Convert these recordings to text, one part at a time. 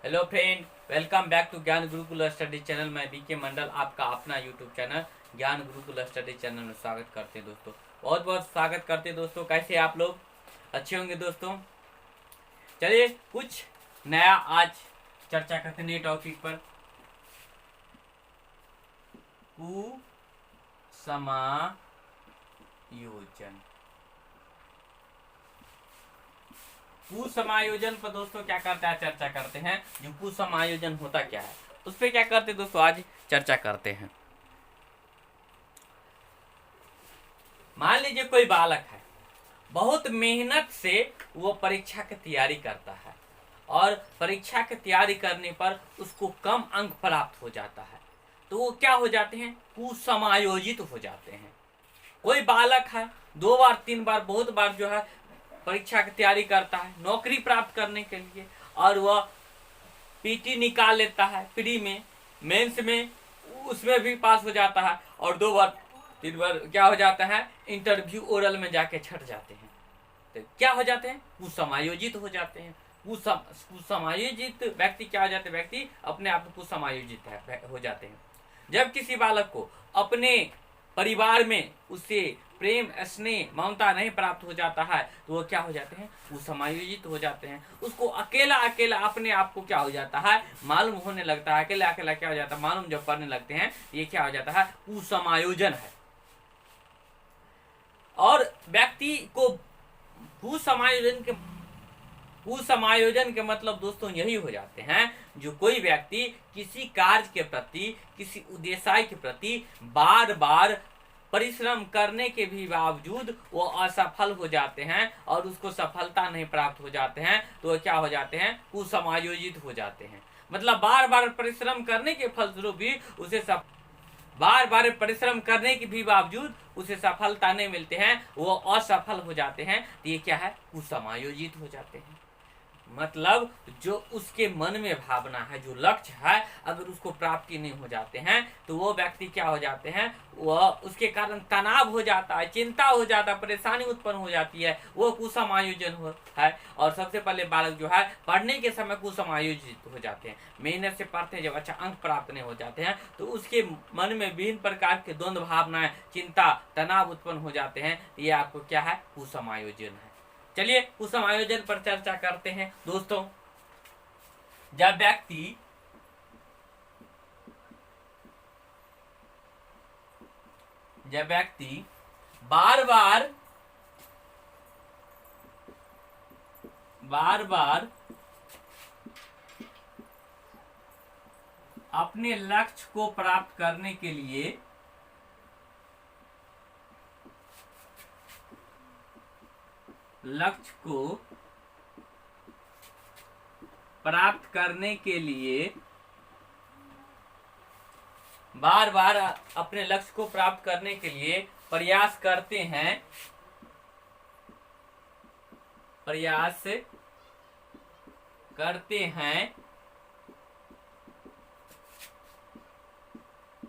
Hello friend, welcome back to Gyan Gurukul study channel. मैं BK Mandal आपका अपना यूट्यूब चैनल ज्ञान गुरुकुल स्टडी चैनल में स्वागत करते हैं दोस्तों। बहुत बहुत स्वागत करते हैं दोस्तों। कैसे आप लोग? अच्छे होंगे दोस्तों। चलिए कुछ नया आज चर्चा करते हैं नए टॉपिक पर। कुसमायोजन। कुसमायोजन पर दोस्तों क्या करते हैं, चर्चा करते हैं। जो कुसमायोजन होता क्या है उस पर क्या करते हैं दोस्तों, आज चर्चा करते हैं। मान लीजिए कोई बालक है, बहुत मेहनत से वो परीक्षा की तैयारी करता है और परीक्षा की तैयारी करने पर उसको कम अंक प्राप्त हो जाता है, तो वो क्या हो जाते हैं, कुसमायोजित हो जाते हैं। कोई बालक है, 2 बार 3 बार बहुत बार जो है परीक्षा की तैयारी करता है नौकरी प्राप्त करने के लिए, और वह पीटी निकाल लेता है प्री में, मेंस में उसमें भी पास हो जाता है, और 2 बार 3 बार क्या हो जाता है, इंटरव्यू ओरल में जाके छट जाते हैं। तो क्या हो जाते हैं, कुसमायोजित हो जाते हैं। कुसमायोजित व्यक्ति क्या हो जाते हैं, व्यक्ति अपने आप में कुसमायोजित हो जाते हैं। जब किसी बालक को अपने परिवार में उससे प्रेम स्नेह ममता नहीं प्राप्त हो जाता है तो वो क्या हो जाते हैं, वो समायोजित हो जाते हैं। उसको अकेला अकेला अपने आप को क्या हो जाता है, मालूम होने लगता है। अकेला अकेला क्या हो जाता है, मालूम जब पढ़ने लगते हैं ये क्या हो जाता है, कुसमायोजन है। और व्यक्ति को कुसमायोजन के मतलब दोस्तों यही हो जाते हैं, जो कोई व्यक्ति किसी कार्य के प्रति, किसी उद्देश्य के प्रति बार बार परिश्रम करने के भी बावजूद वो असफल हो जाते हैं और उसको सफलता नहीं प्राप्त हो जाते हैं, तो वो क्या हो जाते हैं, कुसमायोजित हो जाते हैं। मतलब बार बार परिश्रम करने के फलस्वरूप भी उसे बार बार परिश्रम करने के भी बावजूद उसे सफलता नहीं मिलते हैं, वो असफल हो जाते हैं, तो ये क्या है, कुसमायोजित हो जाते हैं। मतलब जो उसके मन में भावना है, जो लक्ष्य है, अगर उसको प्राप्ति नहीं हो जाते हैं तो वो व्यक्ति क्या हो जाते हैं, वह उसके कारण तनाव हो जाता है, चिंता हो जाता है, परेशानी उत्पन्न हो जाती है, वो कुसमायोजन है। और सबसे पहले बालक जो है पढ़ने के समय कुसमायोजित हो जाते हैं। मेहनत से पढ़ते हैं, जब अच्छा अंक प्राप्त नहीं हो जाते हैं तो उसके मन में विभिन्न प्रकार के द्वंद्व भावनाएं, चिंता, तनाव उत्पन्न हो जाते हैं। ये आपको क्या है, कुसमायोजन है। चलिए कुसमायोजन पर चर्चा करते हैं दोस्तों। जब व्यक्ति बार बार अपने लक्ष्य को प्राप्त करने के लिए बार बार अपने लक्ष्य को प्राप्त करने के लिए प्रयास करते हैं,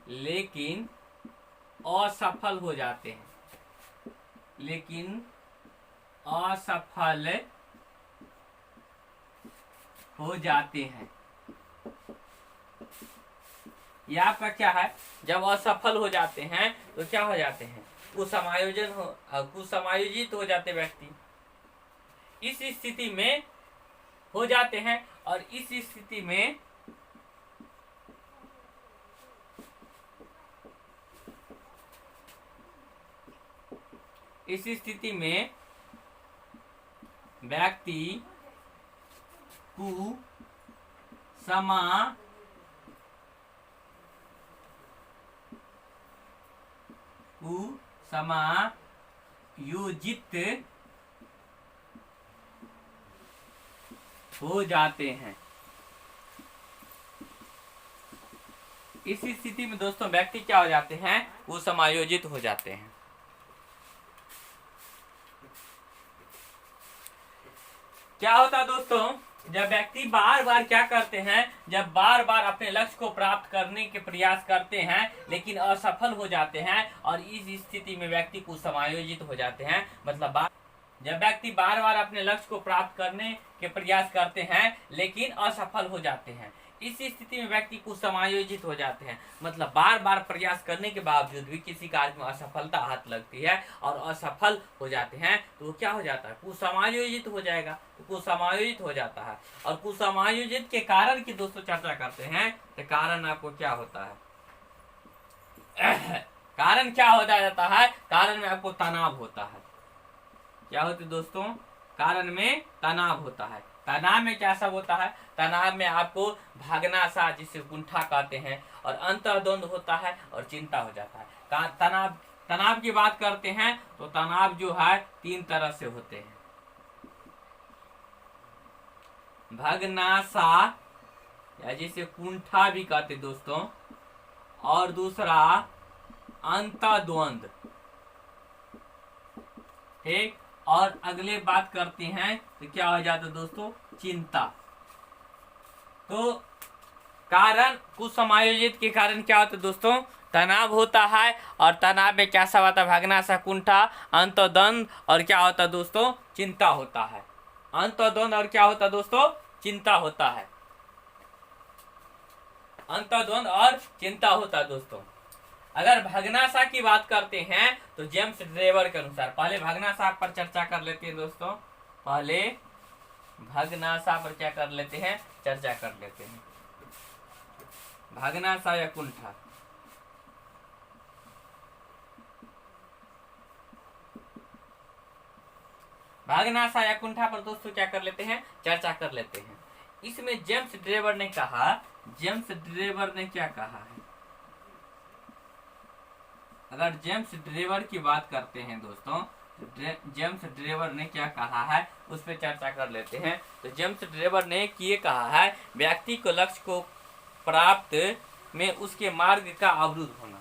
लेकिन असफल हो जाते हैं, यह आपका क्या है, जब असफल हो जाते हैं तो क्या हो जाते हैं, कुसमायोजित हो जाते व्यक्ति। इस स्थिति में हो जाते हैं, और इस स्थिति में व्यक्ति कुसमायोजित हो जाते हैं। इस स्थिति में दोस्तों व्यक्ति क्या हो जाते हैं, कुसमायोजित हो जाते हैं। क्या होता है दोस्तों, जब व्यक्ति बार बार क्या करते हैं, जब बार बार अपने लक्ष्य को प्राप्त करने के प्रयास करते हैं लेकिन असफल हो जाते हैं, और इस स्थिति में व्यक्ति कुसमायोजित हो जाते हैं। मतलब जब व्यक्ति बार बार अपने लक्ष्य को प्राप्त करने के प्रयास करते हैं लेकिन असफल हो जाते हैं, इस स्थिति में व्यक्ति कुसमायोजित हो जाते हैं। मतलब बार बार प्रयास करने के बावजूद भी किसी कार्य में असफलता हाथ लगती है और असफल हो जाते हैं, तो वो क्या हो जाता है, कुसमायोजित हो जाएगा, तो कुसमायोजित हो जाता है। और कुसमायोजित के कारण की दोस्तों चर्चा करते हैं, तो कारण आपको क्या होता है, कारण क्या हो जाता है, कारण में आपको तनाव होता है। क्या होती है दोस्तों, कारण में तनाव होता है। तनाव में क्या सब होता है, तनाव में आपको भागना सा जिसे कुंठा कहते हैं, और अंतर्द्वंद होता है और चिंता हो जाता है। तनाव तनाव की बात करते हैं तो तनाव जो है 3 तरह से होते हैं। भगनासा या जिसे कुंठा भी कहते दोस्तों, और दूसरा अंतर्द्वंद, ठीक। और अगले बात करते हैं तो क्या हो जाता है दोस्तों, चिंता। तो कारण कुसमायोजित के कारण क्या होता है दोस्तों, तनाव होता है, और तनाव में क्या सब आता है, भागनासा, कुंठा, अंतर्द्वंद, और क्या होता है दोस्तों, चिंता होता है। अंतर्द्वंद और क्या होता है दोस्तों, चिंता होता है। अंतर्द्वंद और चिंता होता है दोस्तों। अगर भगनासा की बात करते हैं तो जेम्स ड्रेवर के अनुसार, पहले भगनासा पर चर्चा कर लेते हैं दोस्तों, पहले भगनासा पर क्या कर लेते हैं, चर्चा कर लेते हैं। भगनासा या कुंठा, भागनासा या कुंठा पर दोस्तों क्या कर लेते हैं, चर्चा कर लेते हैं। इसमें जेम्स ड्रेवर ने कहा, जेम्स ड्रेवर ने क्या कहा है, अगर जेम्स ड्रेवर की बात करते हैं दोस्तों, जेम्स ड्रेवर ने क्या कहा है उस पर चर्चा कर लेते हैं। तो जेम्स ड्रेवर ने ये कहा है, व्यक्ति को लक्ष्य को प्राप्त में उसके मार्ग का अवरुद्ध होना।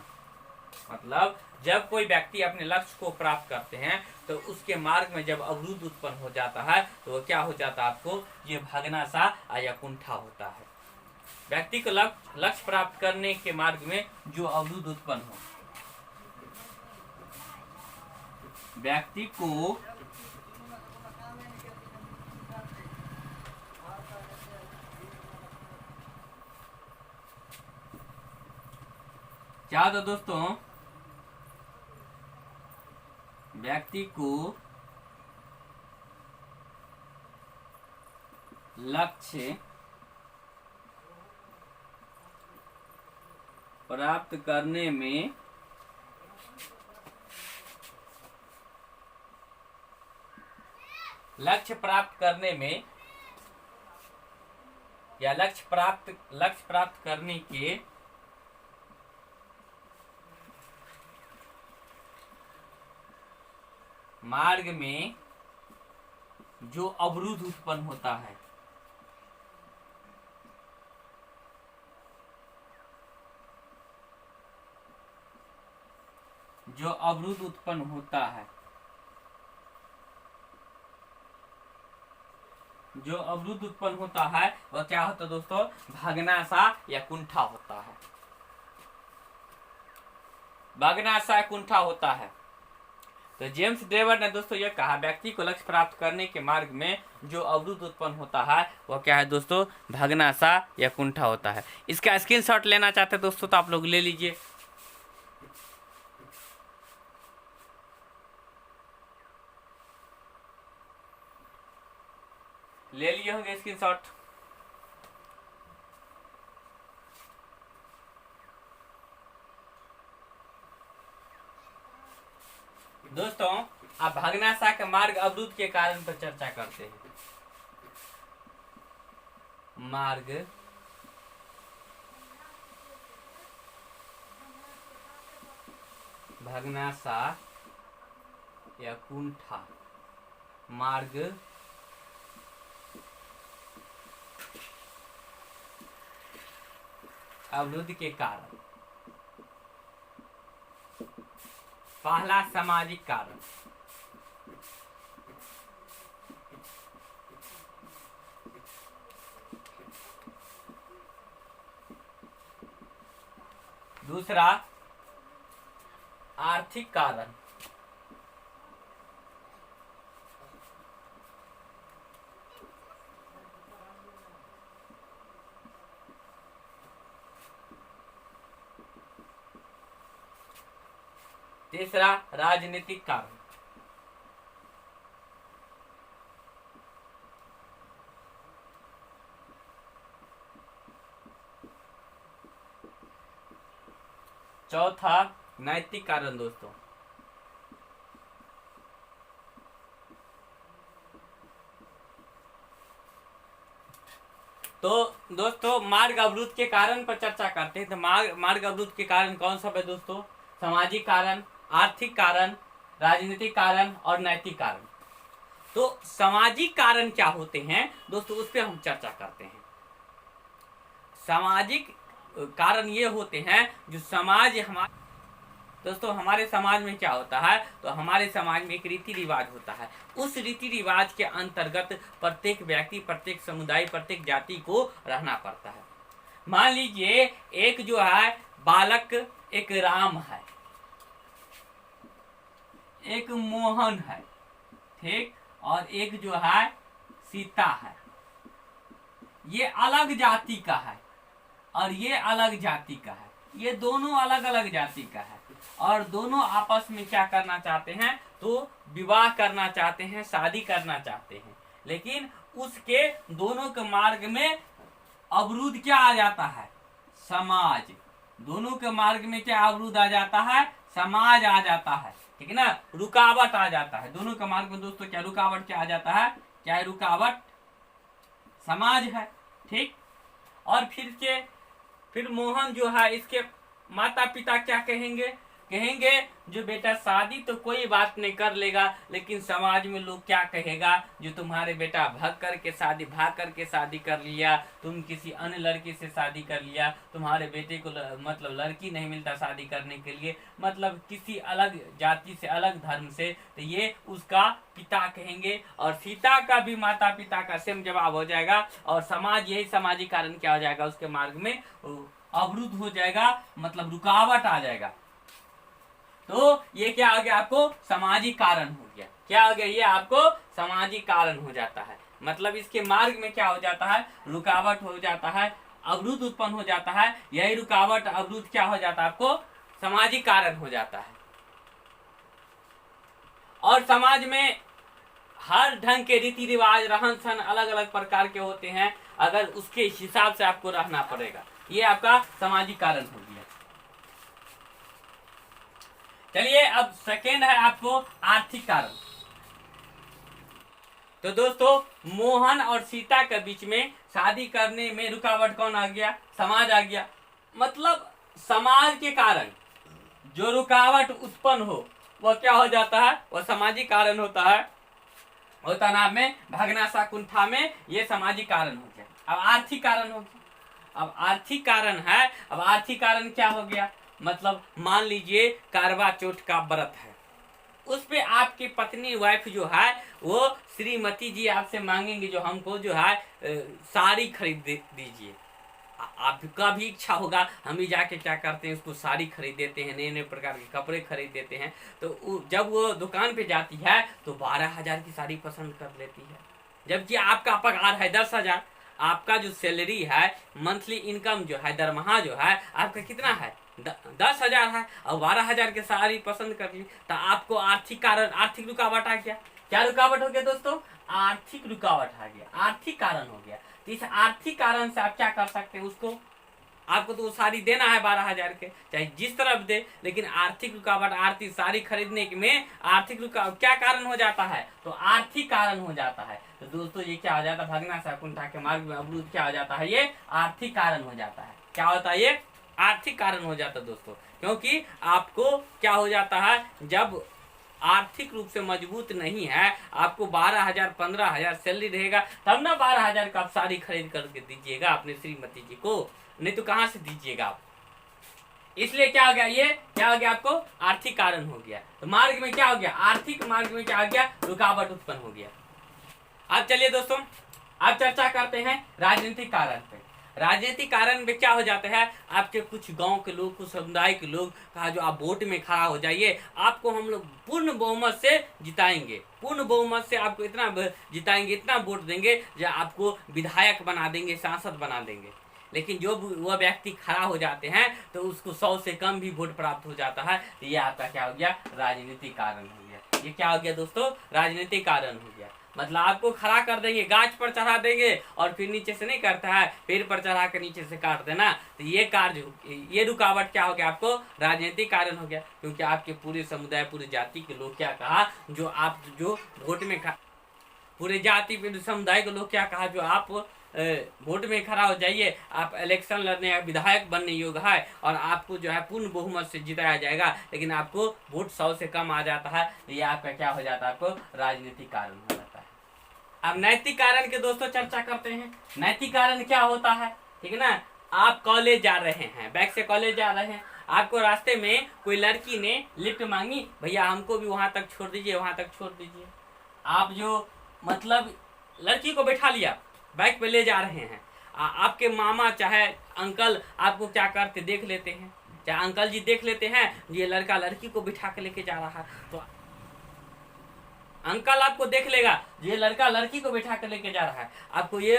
मतलब जब कोई व्यक्ति अपने लक्ष्य को प्राप्त करते हैं तो उसके मार्ग में जब अवरुद्ध उत्पन्न हो जाता है तो वो क्या हो जाता है, आपको ये भगनासा या कुंठा होता है। व्यक्ति को लक्ष्य प्राप्त करने के मार्ग में जो अवरुद्ध उत्पन्न हो, व्यक्ति को क्या होता दोस्तों, व्यक्ति को लक्ष्य प्राप्त करने में या लक्ष्य प्राप्त करने के मार्ग में जो अवरुद्ध उत्पन्न होता है, जो अवरुद्ध उत्पन्न होता है, जो अवरुद्ध उत्पन्न होता है वह क्या होता है दोस्तों, भगनासा या कुंठा होता है। भगनासा या कुंठा होता है। तो जेम्स ड्रेवर ने दोस्तों यह कहा, व्यक्ति को लक्ष्य प्राप्त करने के मार्ग में जो अवरुद्ध उत्पन्न होता है वह क्या है दोस्तों, भगनासा या कुंठा होता है। इसका स्क्रीनशॉट लेना चाहते हैं दोस्तों तो आप लोग ले लीजिए। ले लिए होंगे स्क्रीनशॉट। दोस्तों आप भगनासा के मार्ग अवरुद्ध के कारण पर चर्चा करते हैं। मार्ग भगनासा या कुंठा, मार्ग अवरुद्ध के कारण। पहला सामाजिक कारण, दूसरा आर्थिक कारण, तीसरा राजनीतिक कारण। चौथा नैतिक कारण दोस्तों। तो दोस्तों मार्ग अवरुद्ध के कारण पर चर्चा करते हैं। तो मार्ग अवरुद्ध के कारण कौन सब है दोस्तों? सामाजिक कारण, आर्थिक कारण, राजनीतिक कारण और नैतिक कारण। तो सामाजिक कारण क्या होते हैं दोस्तों, उस पर हम चर्चा करते हैं। सामाजिक कारण ये होते हैं जो समाज हमारे दोस्तों हमारे समाज में क्या होता है, तो हमारे समाज में एक रीति रिवाज होता है। उस रीति रिवाज के अंतर्गत प्रत्येक व्यक्ति, प्रत्येक समुदाय, प्रत्येक जाति को रहना पड़ता है। मान लीजिए एक जो है बालक, एक राम है, एक मोहन है, ठीक, और एक जो है सीता है। ये अलग जाति का है और ये अलग जाति का है। ये दोनों अलग अलग जाति का है और दोनों आपस में क्या करना चाहते हैं, तो विवाह करना चाहते हैं, शादी करना चाहते हैं। लेकिन उसके दोनों के मार्ग में अवरुद्ध क्या आ जाता है? समाज। दोनों के मार्ग में क्या अवरुद्ध आ जाता है? समाज आ जाता है, ठीक है ना, रुकावट आ जाता है। दोनों के मार्ग में दोस्तों क्या रुकावट क्या आ जाता है? क्या है रुकावट? समाज है, ठीक। और फिर मोहन जो है, इसके माता पिता क्या कहेंगे? कहेंगे जो बेटा शादी तो कोई बात नहीं कर लेगा, लेकिन समाज में लोग क्या कहेगा, जो तुम्हारे बेटा भाग करके शादी कर लिया, तुम किसी अन्य लड़की से शादी कर लिया, तुम्हारे बेटे को मतलब लड़की नहीं मिलता शादी करने के लिए, मतलब किसी अलग जाति से, अलग धर्म से, तो ये उसका पिता कहेंगे। और सीता का भी माता पिता का सेम जवाब हो जाएगा और समाज, यही सामाजिक कारण क्या हो जाएगा, उसके मार्ग में अवरुद्ध हो जाएगा, मतलब रुकावट आ जाएगा। तो ये क्या आ गया आपको? सामाजिक कारण हो गया। क्या हो गया? ये आपको सामाजिक कारण हो जाता है। मतलब इसके मार्ग में क्या हो जाता है? रुकावट हो जाता है, अवरुद्ध उत्पन्न हो जाता है। यही रुकावट, अवरुद्ध क्या हो जाता है आपको? सामाजिक कारण हो जाता है। और समाज में हर ढंग के रीति रिवाज, रहन सहन अलग अलग प्रकार के होते हैं। अगर उसके हिसाब से आपको रहना पड़ेगा। ये आपका सामाजिक कारण हो गया। चलिए अब सेकेंड है आपको आर्थिक कारण। तो दोस्तों मोहन और सीता के बीच में शादी करने में रुकावट कौन आ गया? समाज आ गया। मतलब समाज के कारण जो रुकावट उत्पन्न हो वह क्या हो जाता है? वह सामाजिक कारण होता है। और तनाव में, भगना सा कुंठा में, ये सामाजिक कारण हो गया। अब आर्थिक कारण हो गया। अब आर्थिक कारण है। अब आर्थिक कारण क्या हो गया? मतलब मान लीजिए करवा चौथ का व्रत है, उस पे आपकी पत्नी वाइफ जो है वो श्रीमती जी आपसे मांगेंगे जो हमको जो है साड़ी खरीद दीजिए। आपका भी इच्छा होगा, हम भी जाके क्या करते हैं, उसको साड़ी खरीद देते हैं, नए नए प्रकार के कपड़े खरीद देते हैं। तो जब वो दुकान पे जाती है तो 12,000 की साड़ी पसंद कर लेती है, जबकि आपका पगार है 10,000। आपका जो सैलरी है, मंथली इनकम जो है, दरमाहा जो है आपका कितना है? 10,000 है और 12,000 के साड़ी पसंद कर ली। तो आपको आर्थिक कारण, आर्थिक रुकावट आ गया। क्या रुकावट हो गया दोस्तों? आर्थिक रुकावट आ गया, आर्थिक कारण हो गया। तो इस आर्थिक कारण से आप क्या कर सकते हैं? उसको, आपको तो साड़ी देना है 12,000 के, चाहे जिस तरफ दे, लेकिन आर्थिक रुकावट, आर्थिक साड़ी खरीदने में आर्थिक रुकावट क्या कारण हो जाता है? तो आर्थिक कारण हो जाता है। तो दोस्तों ये क्या हो जाता है? भगना सा कुंठा के मार्ग में अवरुद्ध क्या हो जाता है? ये आर्थिक कारण हो जाता है। क्या होता है? ये आर्थिक कारण हो जाता है दोस्तों। क्योंकि आपको क्या हो जाता है, जब आर्थिक रूप से मजबूत नहीं है, आपको 12,000 15,000 सैलरी रहेगा, तब ना 12,000 का आप साड़ी खरीद करके दीजिएगा अपने श्रीमती जी को, नहीं तो कहां से दीजिएगा आप। इसलिए क्या हो गया? ये क्या हो गया? आपको आर्थिक कारण हो गया। तो मार्ग में क्या हो गया? आर्थिक मार्ग में क्या हो गया? रुकावट उत्पन्न हो गया। अब चलिए दोस्तों अब चर्चा करते हैं राजनीतिक कारण पे। राजनीतिक कारण में क्या हो जाता है? आपके कुछ गांव के लोग, कुछ समुदाय के लोग कहा जो आप वोट में खड़ा हो जाइए, आपको हम लोग पूर्ण बहुमत से जिताएंगे, पूर्ण बहुमत से आपको इतना जिताएंगे, इतना वोट देंगे जो आपको विधायक बना देंगे, सांसद बना देंगे। लेकिन जो वह व्यक्ति खड़ा हो जाते हैं तो उसको 100 से कम भी वोट प्राप्त हो जाता है। तो ये आपका क्या हो गया, राजनीतिक कारण हो गया। ये क्या हो गया दोस्तों, राजनीतिक कारण हो गया। मतलब आपको खड़ा कर देंगे, गाछ पर चढ़ा देंगे और फिर नीचे से नहीं करता है, पेड़ पर चढ़ा कर नीचे से काट देना, तो ये कार्य, ये रुकावट क्या हो गया, आपको राजनीतिक कारण हो गया। क्योंकि आपके पूरे समुदाय, पूरी जाति के लोग क्या कहा, जो आप जो वोट में पूरे जाति पूरे समुदाय के लोग क्या कहा, जो आप वोट में खड़ा हो जाइए, आप इलेक्शन लड़ने या विधायक बनने योग्य है और आपको जो है पूर्ण बहुमत से जिताया जाएगा, लेकिन आपको वोट 100 से कम आ जाता है, तो ये आपका क्या हो जाता है, आपको राजनीतिक कारण हो जाता है। अब नैतिक कारण के दोस्तों चर्चा करते हैं। नैतिक कारण क्या होता है, ठीक है ना। आप कॉलेज जा रहे हैं, बैग से कॉलेज जा रहे हैं, आपको रास्ते में कोई लड़की ने लिफ्ट मांगी, भैया हमको भी वहां तक छोड़ दीजिए, वहां तक छोड़ दीजिए। आप जो मतलब लड़की को बैठा लिया, बाइक पे ले जा रहे हैं, आपके मामा चाहे अंकल आपको क्या करते, देख लेते हैं, चाहे अंकल जी देख लेते हैं ये लड़का लड़की को बिठा के लेके जा रहा है, तो अंकल आपको देख लेगा ये लड़का लड़की को बिठा कर लेके जा रहा है, आपको ये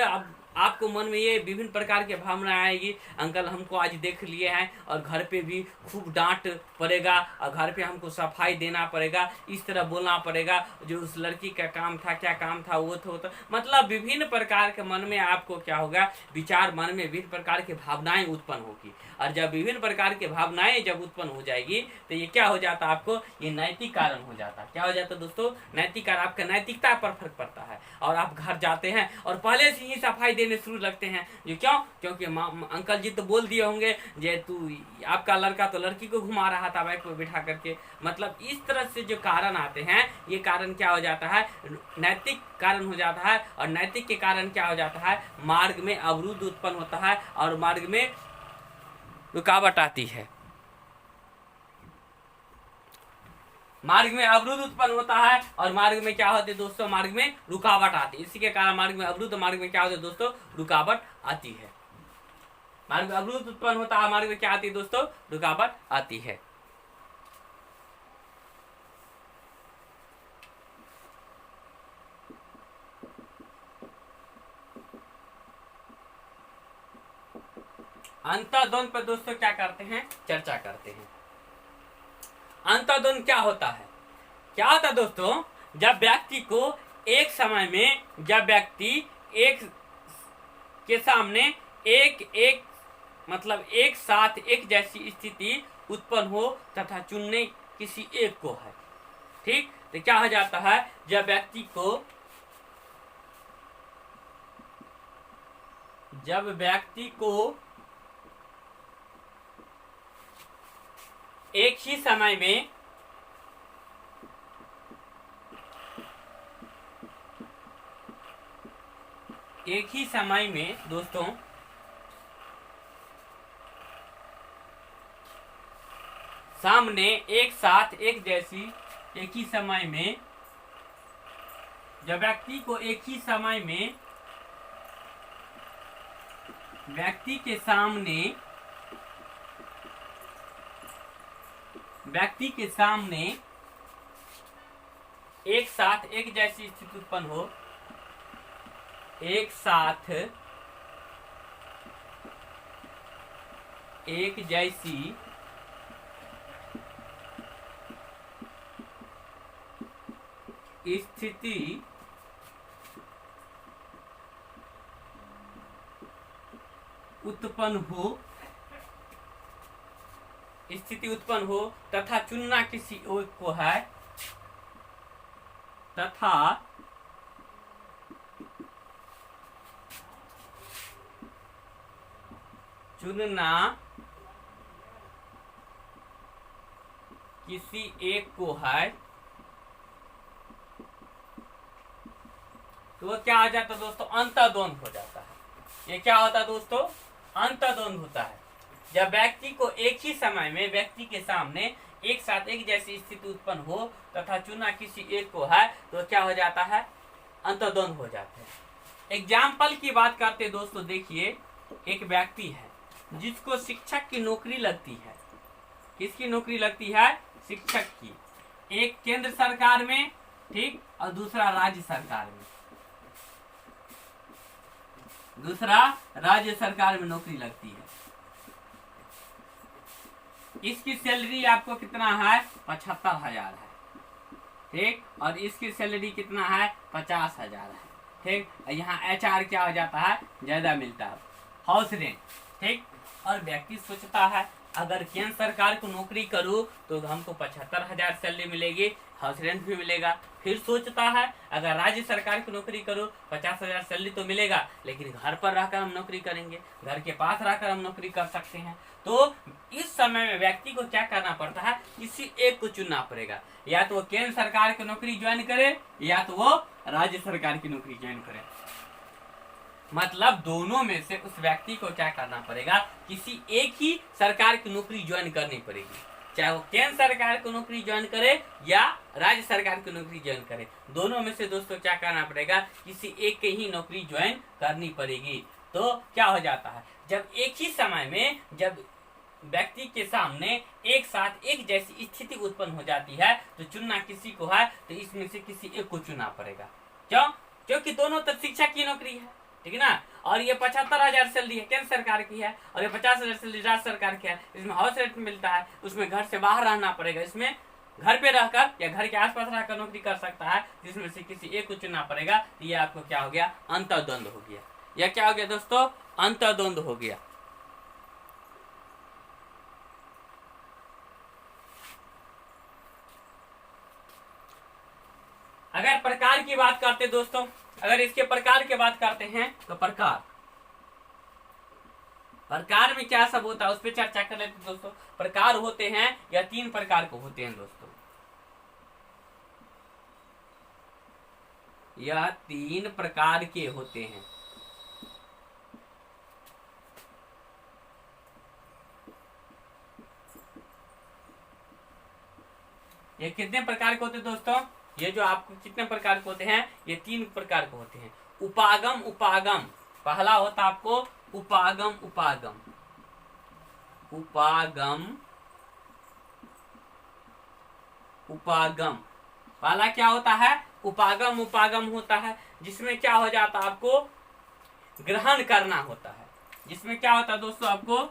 आपको मन में ये विभिन्न प्रकार की भावना आएगी, अंकल हमको आज देख लिए हैं और घर पे भी खूब डांट पड़ेगा और घर पे हमको सफाई देना पड़ेगा, इस तरह बोलना पड़ेगा, जो उस लड़की का काम था, क्या काम था वो था, मतलब विभिन्न प्रकार के मन में आपको क्या होगा, विचार, मन में विभिन्न प्रकार की भावनाएं उत्पन्न होगी। और जब विभिन्न प्रकार की भावनाएं जब उत्पन्न हो जाएगी तो ये क्या हो जाता है, आपको ये नैतिक कारण हो जाता है। क्या हो जाता है दोस्तों, नैतिक कारण, आपका नैतिकता पर फर्क पड़ता है और आप घर जाते हैं और पहले से ही सफाई देने शुरू लगते हैं। जो क्यों, क्योंकि अंकल जी तो बोल दिए होंगे जे तू, आपका लड़का तो लड़की को घुमा रहा था बाइक पर बिठा करके, मतलब इस तरह से जो कारण आते हैं, ये कारण क्या हो जाता है, नैतिक कारण हो जाता है। और नैतिक के कारण क्या हो जाता है, मार्ग में अवरुद्ध उत्पन्न होता है और मार्ग में रुकावट आती है, मार्ग में अवरुद्ध उत्पन्न होता है और मार्ग में क्या होती है दोस्तों, मार्ग में रुकावट आती है। इसी के कारण मार्ग में अवरुद्ध, मार्ग में क्या होता है दोस्तों, रुकावट आती है। मार्ग में अवरुद्ध उत्पन्न होता है, मार्ग में क्या आती है दोस्तों, रुकावट आती है। अंतर्द्वंद पर दोस्तों क्या करते हैं, चर्चा करते हैं। अंतर्द्वंद क्या होता है, क्या होता है दोस्तों, जब व्यक्ति को एक समय में, जब व्यक्ति एक के सामने एक मतलब एक साथ एक जैसी स्थिति उत्पन्न हो तथा चुनने किसी एक को है, ठीक, तो क्या हो जाता है, जब व्यक्ति को एक ही समय में दोस्तों सामने एक साथ एक जैसी, एक ही समय में, जब व्यक्ति को एक ही समय में व्यक्ति के सामने एक साथ एक जैसी स्थिति उत्पन्न हो, एक साथ एक जैसी स्थिति उत्पन्न हो तथा चुनना किसी एक को है, तथा चुनना किसी एक को है, तो वो क्या आ जाता है दोस्तों, अंतर्द्वंद हो जाता है। ये क्या होता है दोस्तों, अंतर्द्वंद होता है। जब व्यक्ति को एक ही समय में व्यक्ति के सामने एक साथ एक जैसी स्थिति उत्पन्न हो तथा चुना किसी एक को है, तो क्या हो जाता है, अंतर्द्वंद हो जाते हैं। एग्जाम्पल की बात करते दोस्तों, देखिए एक व्यक्ति है जिसको शिक्षक की नौकरी लगती है, किसकी नौकरी लगती है, शिक्षक की, एक केंद्र सरकार में, ठीक, और दूसरा राज्य सरकार में। दूसरा राज्य सरकार में नौकरी लगती है। इसकी सैलरी आपको कितना है, 75,000 है, ठीक। और इसकी सैलरी कितना है, 50,000 है, ठीक। यहाँ HR क्या हो जाता है, ज्यादा मिलता है, हाउस रेंट, ठीक। और व्यक्ति सोचता है अगर केंद्र सरकार को नौकरी करूँ तो हमको 75,000 सैलरी मिलेगी, हाउस रेंट भी मिलेगा। फिर सोचता है अगर राज्य सरकार की नौकरी करूँ 50,000 सैलरी तो मिलेगा, लेकिन घर पर रहकर हम नौकरी करेंगे, घर के पास रहकर हम नौकरी कर सकते हैं। तो इस समय में व्यक्ति को क्या करना पड़ता है, किसी एक को चुनना पड़ेगा, या तो वो केंद्र सरकार की नौकरी ज्वाइन करे या तो वो राज्य सरकार की नौकरी ज्वाइन करे। मतलब दोनों में से उस व्यक्ति को क्या करना पड़ेगा, किसी एक ही सरकार की नौकरी ज्वाइन करनी पड़ेगी, चाहे वो केंद्र सरकार की नौकरी ज्वाइन करे या राज्य सरकार की नौकरी ज्वाइन करे। दोनों में से दोस्तों क्या करना पड़ेगा, किसी एक की ही नौकरी ज्वाइन करनी पड़ेगी। तो क्या हो जाता है, जब एक ही समय में जब व्यक्ति के सामने एक साथ एक जैसी स्थिति उत्पन्न हो जाती है तो चुनना किसी को है तो इसमें से किसी एक को चुनना पड़ेगा। क्यों? क्योंकि दोनों तक शिक्षा की नौकरी है, ठीक है ना। और ये 75,000 सैलरी है केंद्र सरकार की है और ये 50,000 सैलरी राज्य सरकार की है। इसमें हाउस रेंट मिलता है, उसमें घर से बाहर रहना पड़ेगा, इसमें घर पे रहकर या घर के आसपास रहकर नौकरी कर सकता है, जिसमें से किसी एक को चुनना पड़ेगा। ये आपको क्या हो गया, अंतर्द्वंद हो गया। यह क्या हो गया दोस्तों, अंतर्द्वंद हो गया। अगर प्रकार की बात करते दोस्तों, अगर इसके प्रकार की बात करते हैं तो प्रकार में क्या सब होता है उस पर चर्चा कर लेते दोस्तों। प्रकार होते हैं या 3 प्रकार को होते हैं दोस्तों, यह 3 प्रकार के होते हैं। ये कितने प्रकार के होते हैं दोस्तों, ये जो आपको कितने प्रकार के होते हैं, ये 3 प्रकार के होते हैं। उपागम उपागम, पहला होता आपको उपागम उपागम, उपागम उपागम। पहला क्या होता है, उपागम उपागम होता है, जिसमें क्या हो जाता है, आपको ग्रहण करना होता है। जिसमें क्या होता है दोस्तों, आपको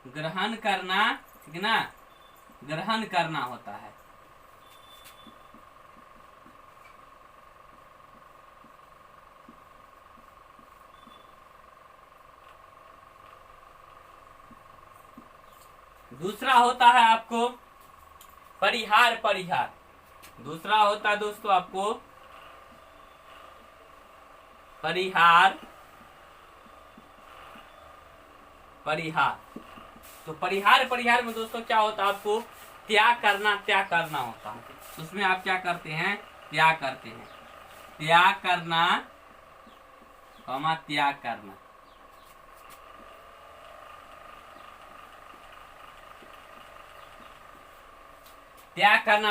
ग्रहण करना, ठीक ना, ग्रहण करना होता है। दूसरा होता है आपको परिहार परिहार, दूसरा होता है दोस्तों आपको परिहार परिहार। तो परिहार परिहार में दोस्तों क्या होता है, आपको त्याग करना होता है। उसमें आप क्या करते हैं, त्याग करते हैं, त्याग करना, त्याग करना।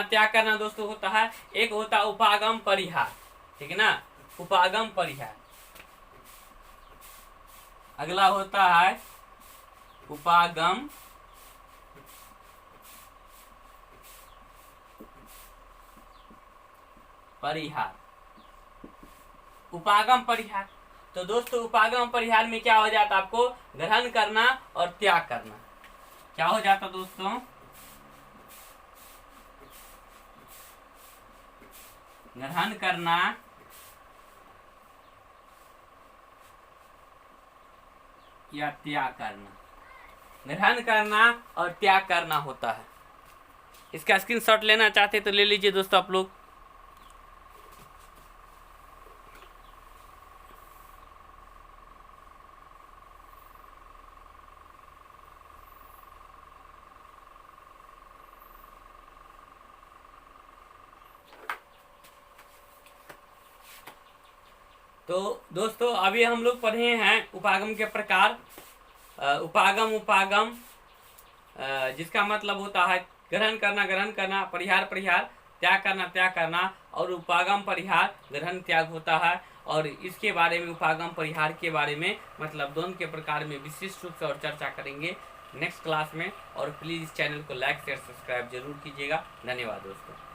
त्याग करना दोस्तों होता है, एक होता है उपागम परिहार, ठीक है ना, उपागम परिहार। अगला होता है उपागम परिहार, उपागम परिहार। तो दोस्तों उपागम परिहार में क्या हो जाता, आपको ग्रहण करना और त्याग करना। क्या हो जाता दोस्तों, ग्रहण करना या त्याग करना, ग्रहण करना और त्याग करना होता है। इसका स्क्रीनशॉट लेना चाहते तो ले लीजिए दोस्तों आप लोग। तो दोस्तों अभी हम लोग पढ़े हैं उपागम के प्रकार। उपागम उपागम जिसका मतलब होता है ग्रहण करना, परिहार परिहार, त्याग करना, और उपागम परिहार ग्रहण त्याग होता है। और इसके बारे में, उपागम परिहार के बारे में, मतलब दोनों के प्रकार में विशिष्ट रूप से और चर्चा करेंगे नेक्स्ट क्लास में। और प्लीज़ इस चैनल को लाइक शेयर सब्सक्राइब जरूर कीजिएगा। धन्यवाद दोस्तों।